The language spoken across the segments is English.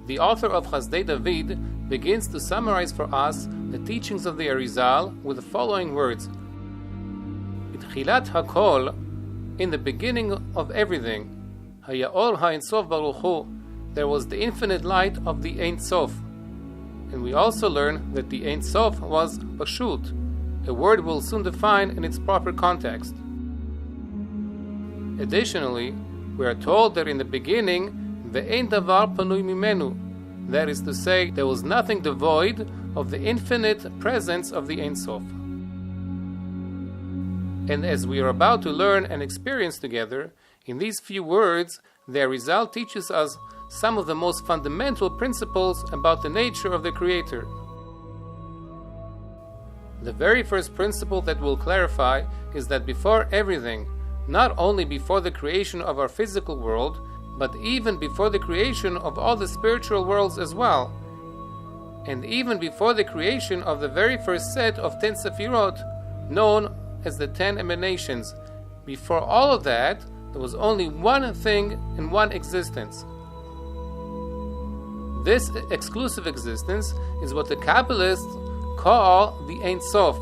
the author of Chasdei David begins to summarize for us the teachings of the Arizal with the following words: B'tchilat hakol, in the beginning of everything, Haya'or Ein Sof Baruch Hu, there was the infinite light of the Ein Sof. And we also learn that the Ein Sof was Pashut, a word we'll soon define in its proper context. Additionally, we are told that in the beginning, Ve'ein davar panui mimenu, that is to say, there was nothing devoid of the infinite presence of the Ein Sof. And as we are about to learn and experience together, in these few words, the Arizal teaches us some of the most fundamental principles about the nature of the Creator. The very first principle that we'll clarify is that before everything, not only before the creation of our physical world, but even before the creation of all the spiritual worlds as well, and even before the creation of the very first set of 10 Sefirot, known as the 10 emanations, before all of that, there was only one thing and one existence. This exclusive existence is what the Kabbalists call the Ein Sof,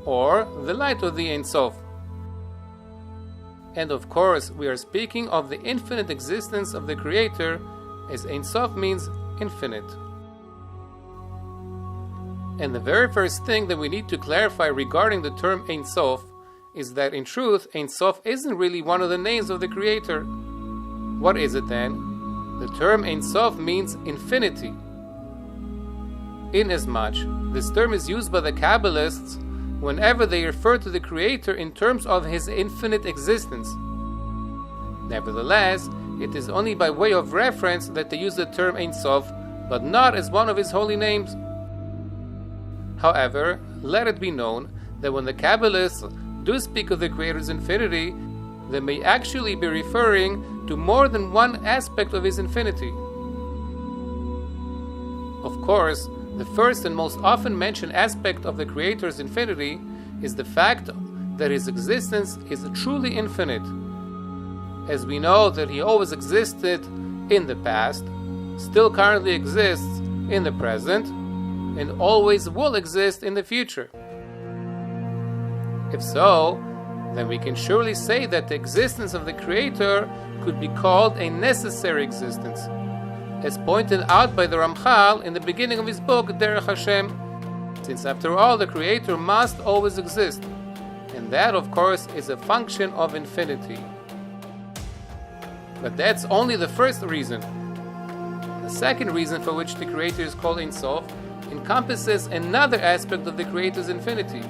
or the light of the Ein Sof. And of course, we are speaking of the infinite existence of the Creator, as Ein Sof means infinite. And the very first thing that we need to clarify regarding the term Ein Sof is that in truth, Ein Sof isn't really one of the names of the Creator. What is it then? The term Ein Sof means infinity. Inasmuch, this term is used by the Kabbalists whenever they refer to the Creator in terms of His infinite existence. Nevertheless, it is only by way of reference that they use the term Ein Sof, but not as one of His holy names. However, let it be known that when the Kabbalists do speak of the Creator's infinity, they may actually be referring to more than one aspect of His infinity. Of course, the first and most often mentioned aspect of the Creator's infinity is the fact that His existence is truly infinite. As we know that He always existed in the past, still currently exists in the present, and always will exist in the future. If so, then we can surely say that the existence of the Creator could be called a necessary existence, as pointed out by the Ramchal in the beginning of his book, Derech Hashem, since after all the Creator must always exist, and that of course is a function of infinity. But that's only the first reason. The second reason for which the Creator is called Ein Sof encompasses another aspect of the Creator's infinity,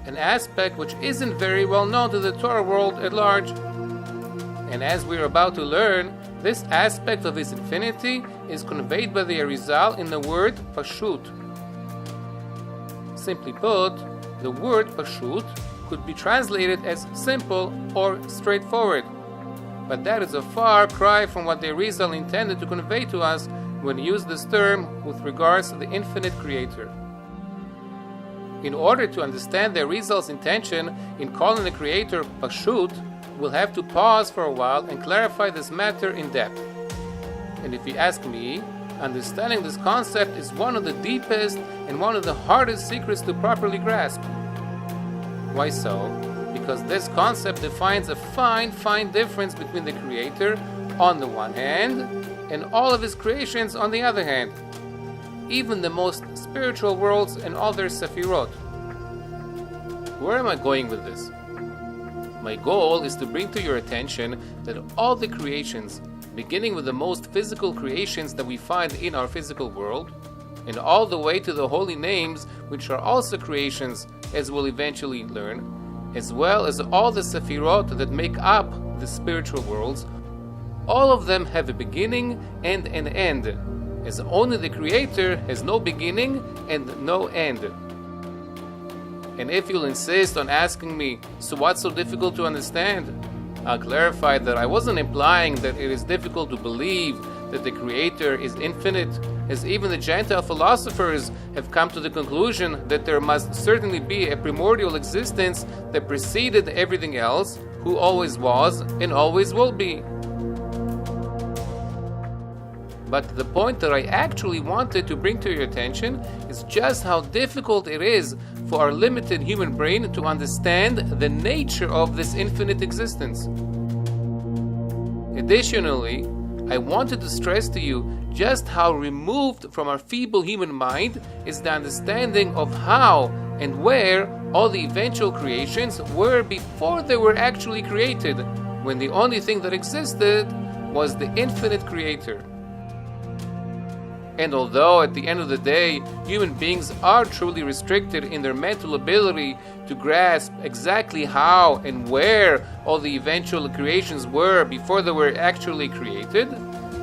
an aspect which isn't very well known to the Torah world at large. And as we are about to learn, this aspect of His infinity is conveyed by the Arizal in the word Pashut. Simply put, the word Pashut could be translated as simple or straightforward, but that is a far cry from what the Arizal intended to convey to us when he used this term with regards to the infinite Creator. In order to understand the Arizal's intention in calling the Creator Pashut, we'll have to pause for a while and clarify this matter in depth. And if you ask me, understanding this concept is one of the deepest and one of the hardest secrets to properly grasp. Why so? Because this concept defines a fine difference between the Creator on the one hand and all of His creations on the other hand, even the most spiritual worlds and all their Sefirot. Where am I going with this? My goal is to bring to your attention that all the creations, beginning with the most physical creations that we find in our physical world, and all the way to the holy names, which are also creations, as we'll eventually learn, as well as all the Sefirot that make up the spiritual worlds, all of them have a beginning and an end, as only the Creator has no beginning and no end. And if you'll insist on asking me, so what's so difficult to understand? I'll clarify that I wasn't implying that it is difficult to believe that the Creator is infinite, as even the Gentile philosophers have come to the conclusion that there must certainly be a primordial existence that preceded everything else, who always was and always will be. But the point that I actually wanted to bring to your attention is just how difficult it is for our limited human brain to understand the nature of this infinite existence. Additionally, I wanted to stress to you just how removed from our feeble human mind is the understanding of how and where all the eventual creations were before they were actually created, when the only thing that existed was the infinite creator. And although at the end of the day, human beings are truly restricted in their mental ability to grasp exactly how and where all the eventual creations were before they were actually created,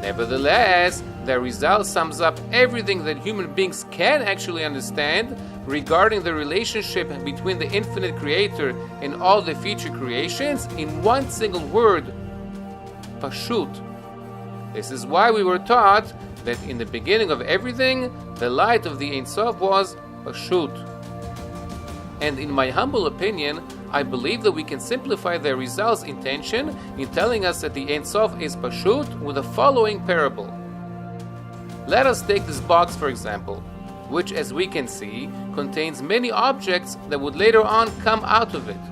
nevertheless, the result sums up everything that human beings can actually understand regarding the relationship between the infinite creator and all the future creations in one single word: Pashut. This is why we were taught that in the beginning of everything, the light of the Ein Sof was Pashut. And in my humble opinion, I believe that we can simplify the result's intention in telling us that the Ein Sof is Pashut with the following parable. Let us take this box for example, which, as we can see, contains many objects that would later on come out of it.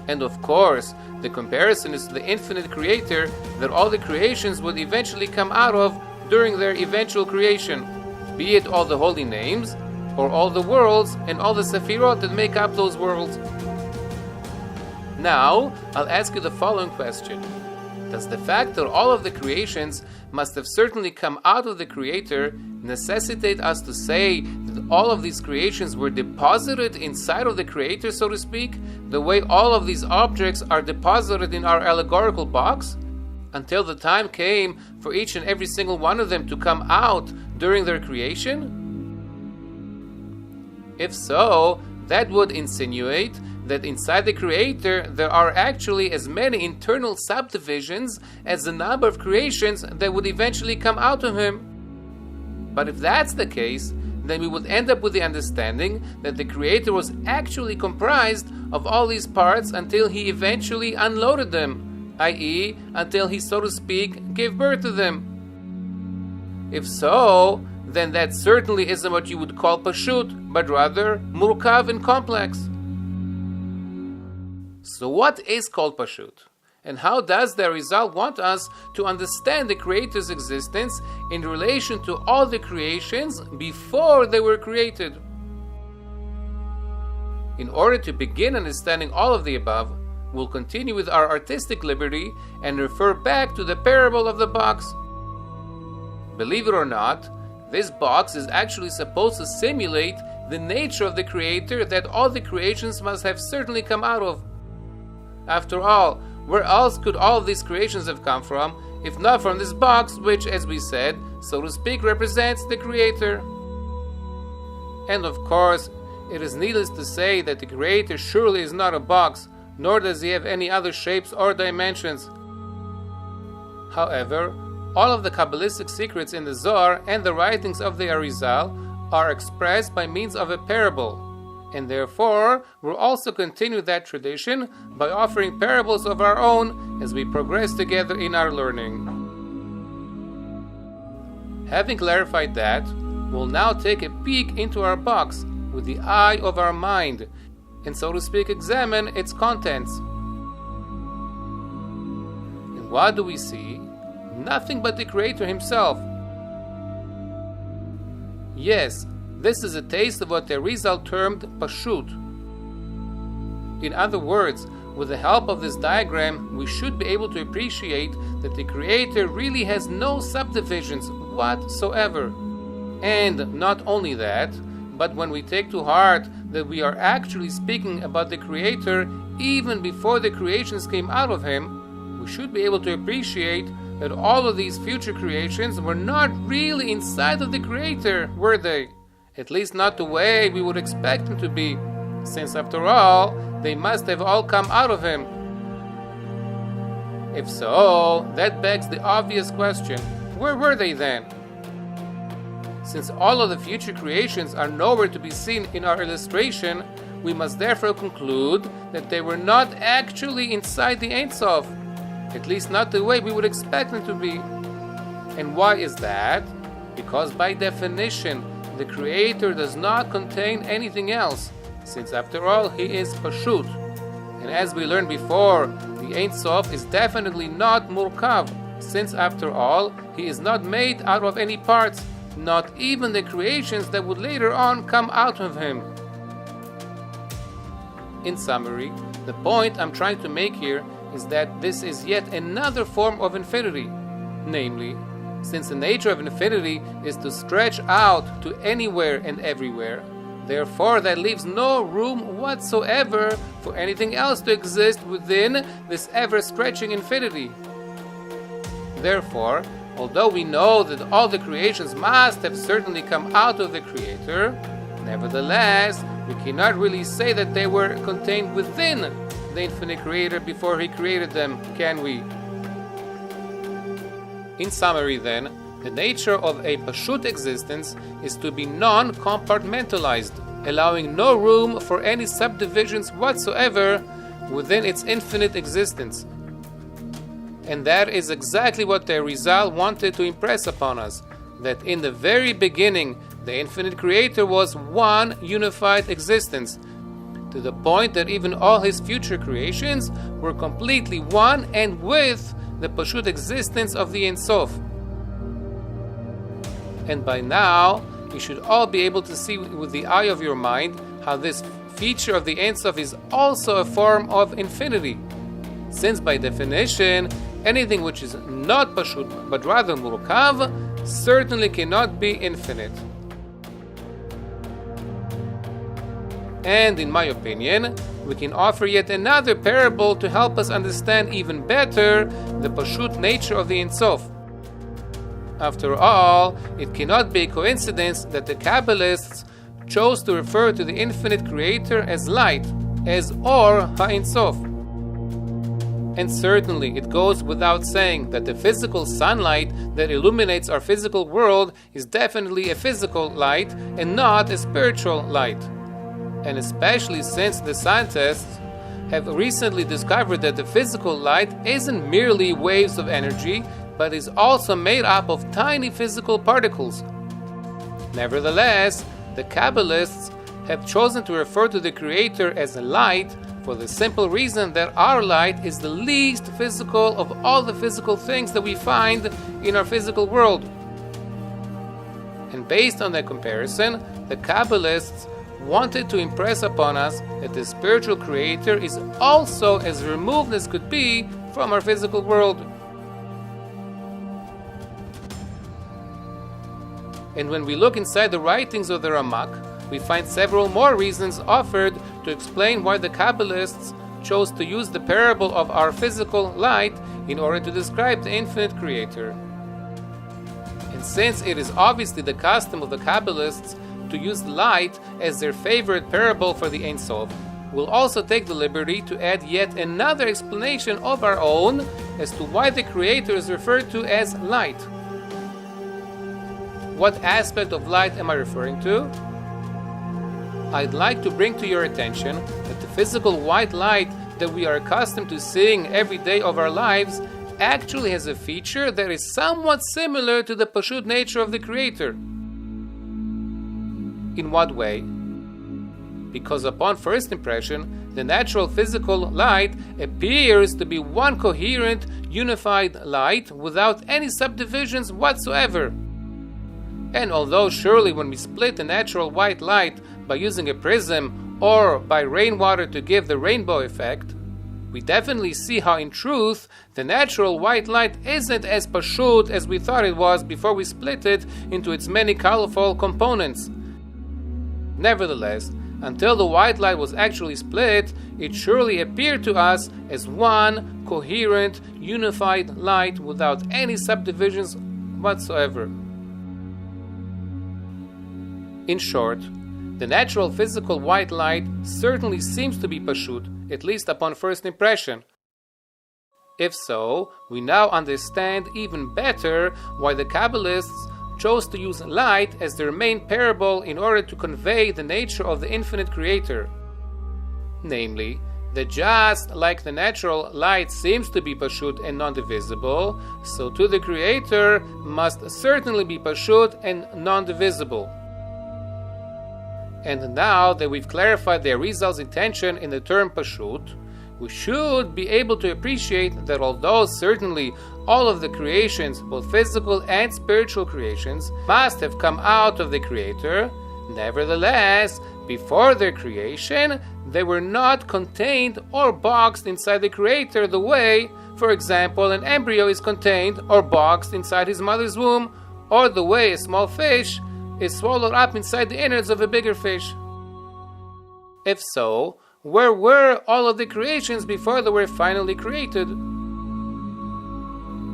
And of course, the comparison is to the infinite creator that all the creations would eventually come out of during their eventual creation, be it all the holy names, or all the worlds and all the sephirot that make up those worlds. Now, I'll ask you the following question. Does the fact that all of the creations must have certainly come out of the Creator necessitate us to say that all of these creations were deposited inside of the Creator, so to speak, the way all of these objects are deposited in our allegorical box, until the time came for each and every single one of them to come out during their creation? If so, that would insinuate that inside the Creator there are actually as many internal subdivisions as the number of creations that would eventually come out of Him. But if that's the case, then we would end up with the understanding that the Creator was actually comprised of all these parts until He eventually unloaded them, i.e., until He, so to speak, gave birth to them. If so, then that certainly isn't what you would call Pashut, but rather Murkav and complex. So what is called Pashut? And how does the result want us to understand the Creator's existence in relation to all the creations before they were created? In order to begin understanding all of the above, we'll continue with our artistic liberty and refer back to the parable of the box. Believe it or not, this box is actually supposed to simulate the nature of the Creator that all the creations must have certainly come out of. After all, where else could all of these creations have come from, if not from this box, which, as we said, so to speak, represents the Creator? And of course, it is needless to say that the Creator surely is not a box, nor does He have any other shapes or dimensions. However, all of the Kabbalistic secrets in the Zohar and the writings of the Arizal are expressed by means of a parable, and therefore we'll also continue that tradition by offering parables of our own as we progress together in our learning. Having clarified that, we'll now take a peek into our box with the eye of our mind, and so to speak examine its contents. And what do we see? Nothing but the Creator Himself. Yes, this is a taste of what the Arizal termed Pashut. In other words, with the help of this diagram, we should be able to appreciate that the Creator really has no subdivisions whatsoever. And not only that, but when we take to heart that we are actually speaking about the Creator even before the creations came out of Him, we should be able to appreciate that all of these future creations were not really inside of the Creator, were they? At least not the way we would expect them to be, since after all, they must have all come out of Him. If so, that begs the obvious question, where were they then? Since all of the future creations are nowhere to be seen in our illustration, we must therefore conclude that they were not actually inside the Ein Sof, at least not the way we would expect them to be. And why is that? Because by definition, the Creator does not contain anything else, since after all, He is Pashut. And as we learned before, the Ein Sof is definitely not Murkav, since after all, He is not made out of any parts, not even the creations that would later on come out of Him. In summary, the point I'm trying to make here is that this is yet another form of infinity. Namely, since the nature of infinity is to stretch out to anywhere and everywhere, therefore that leaves no room whatsoever for anything else to exist within this ever-stretching infinity. Therefore, although we know that all the creations must have certainly come out of the Creator, nevertheless, we cannot really say that they were contained within the infinite Creator before He created them, can we? In summary then, the nature of a Pashut existence is to be non-compartmentalized, allowing no room for any subdivisions whatsoever within its infinite existence. And that is exactly what the Arizal wanted to impress upon us, that in the very beginning, the infinite Creator was one unified existence, to the point that even all His future creations were completely one and with the Pashut existence of the Ein Sof. And by now, you should all be able to see with the eye of your mind how this feature of the Ein Sof is also a form of infinity, since by definition, anything which is not Pashut but rather Murkav certainly cannot be infinite. And in my opinion, we can offer yet another parable to help us understand even better the Pashut nature of the Ein Sof. After all, it cannot be a coincidence that the Kabbalists chose to refer to the infinite Creator as light, as Or HaEin Sof. And certainly it goes without saying that the physical sunlight that illuminates our physical world is definitely a physical light and not a spiritual light. And especially since the scientists have recently discovered that the physical light isn't merely waves of energy, but is also made up of tiny physical particles. Nevertheless, the Kabbalists have chosen to refer to the Creator as a light for the simple reason that our light is the least physical of all the physical things that we find in our physical world. And based on that comparison, the Kabbalists wanted to impress upon us that the spiritual Creator is also as removed as could be from our physical world. And when we look inside the writings of the Ramak, we find several more reasons offered to explain why the Kabbalists chose to use the parable of our physical light in order to describe the infinite Creator. And since it is obviously the custom of the Kabbalists to use light as their favorite parable for the Ein Sof, we'll also take the liberty to add yet another explanation of our own as to why the Creator is referred to as light. What aspect of light am I referring to? I'd like to bring to your attention that the physical white light that we are accustomed to seeing every day of our lives actually has a feature that is somewhat similar to the Pashut nature of the Creator. In what way? Because upon first impression, the natural physical light appears to be one coherent, unified light without any subdivisions whatsoever. And although surely when we split the natural white light by using a prism or by rainwater to give the rainbow effect, we definitely see how in truth the natural white light isn't as Pashut as we thought it was before we split it into its many colorful components. Nevertheless, until the white light was actually split, it surely appeared to us as one coherent, unified light without any subdivisions whatsoever. In short, the natural physical white light certainly seems to be Pashut, at least upon first impression. If so, we now understand even better why the Kabbalists chose to use light as their main parable in order to convey the nature of the infinite Creator. Namely, that just like the natural light seems to be Pashut and non-divisible, so too the Creator must certainly be Pashut and non-divisible. And now that we've clarified the Arizal's intention in the term Pashut, we should be able to appreciate that although certainly all of the creations, both physical and spiritual creations, must have come out of the Creator, nevertheless, before their creation, they were not contained or boxed inside the Creator the way, for example, an embryo is contained or boxed inside his mother's womb, or the way a small fish is swallowed up inside the innards of a bigger fish. If so, where were all of the creations before they were finally created?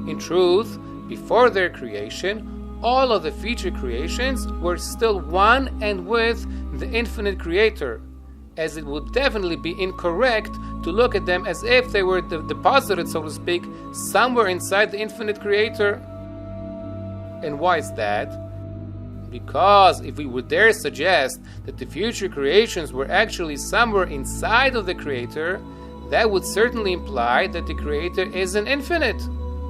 In truth, before their creation, all of the future creations were still one and with the infinite Creator, as it would definitely be incorrect to look at them as if they were deposited, so to speak, somewhere inside the infinite Creator. And why is that? Because if we would dare suggest that the future creations were actually somewhere inside of the Creator, that would certainly imply that the Creator isn't infinite.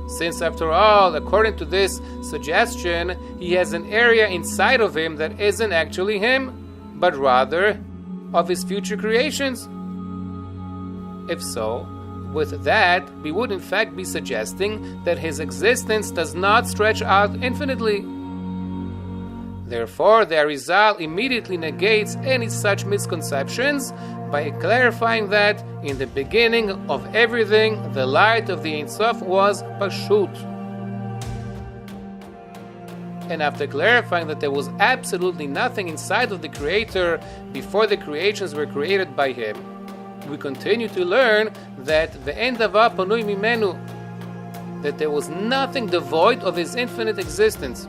Since after all, according to this suggestion, he has an area inside of him that isn't actually him, but rather of his future creations. If so, with that, we would in fact be suggesting that his existence does not stretch out infinitely. Therefore, the Arizal immediately negates any such misconceptions by clarifying that in the beginning of everything, the light of the Ein Sof was Pashut. And after clarifying that there was absolutely nothing inside of the Creator before the creations were created by him, we continue to learn that Ve'en davar panui mimenu, that there was nothing devoid of his infinite existence.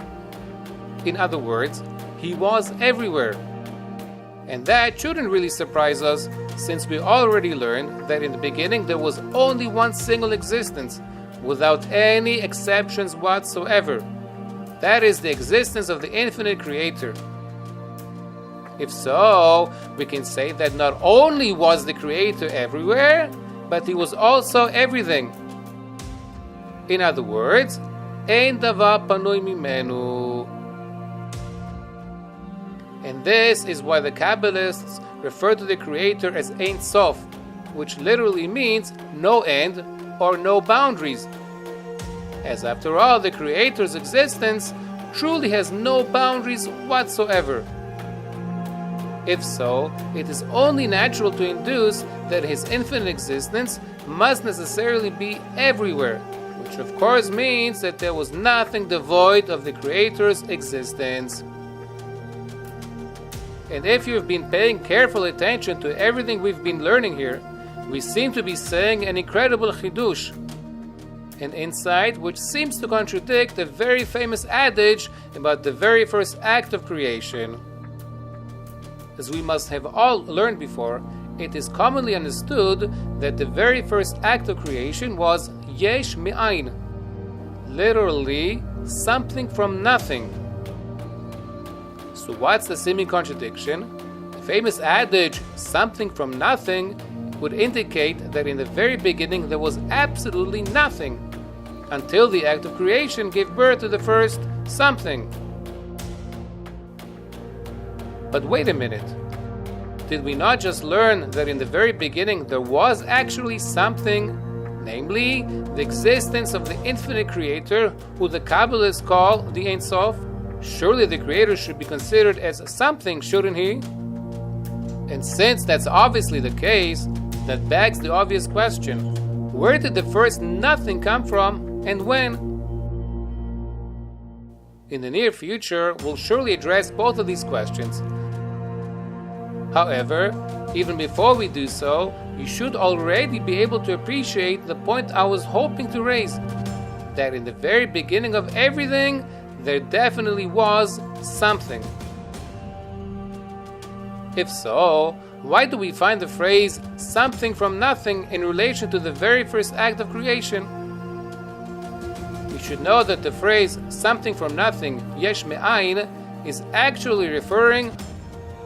In other words, he was everywhere. And that shouldn't really surprise us, since we already learned that in the beginning there was only one single existence, without any exceptions whatsoever. That is the existence of the infinite Creator. If so, we can say that not only was the Creator everywhere, but he was also everything. In other words, Ein davar panui mimenu. And this is why the Kabbalists refer to the Creator as Ein Sof, which literally means no end or no boundaries. As after all, the Creator's existence truly has no boundaries whatsoever. If so, it is only natural to induce that his infinite existence must necessarily be everywhere, which of course means that there was nothing devoid of the Creator's existence. And if you have been paying careful attention to everything we've been learning here, we seem to be saying an incredible chidush, an insight which seems to contradict the very famous adage about the very first act of creation. As we must have all learned before, it is commonly understood that the very first act of creation was yesh me'ain, literally something from nothing. So what's the seeming contradiction? The famous adage, something from nothing, would indicate that in the very beginning there was absolutely nothing, until the act of creation gave birth to the first something. But wait a minute. Did we not just learn that in the very beginning there was actually something, namely the existence of the infinite Creator, who the Kabbalists call the Ein Sof? Surely the Creator should be considered as something, shouldn't he? And since that's obviously the case, that begs the obvious question: where did the first nothing come from, and when? In the near future, we'll surely address both of these questions. However, even before we do so, you should already be able to appreciate the point I was hoping to raise, that in the very beginning of everything, there definitely was something. If so, why do we find the phrase something from nothing in relation to the very first act of creation? We should know that the phrase something from nothing, yesh me'ain, is actually referring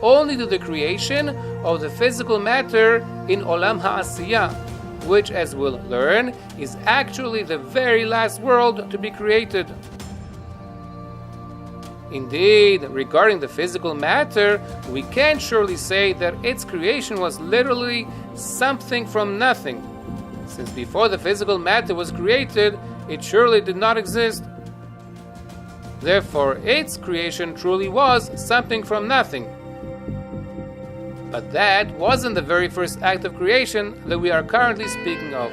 only to the creation of the physical matter in Olam HaAsiyah, which, as we'll learn, is actually the very last world to be created. Indeed, regarding the physical matter, we can surely say that its creation was literally something from nothing, since before the physical matter was created, it surely did not exist. Therefore, its creation truly was something from nothing. But that wasn't the very first act of creation that we are currently speaking of.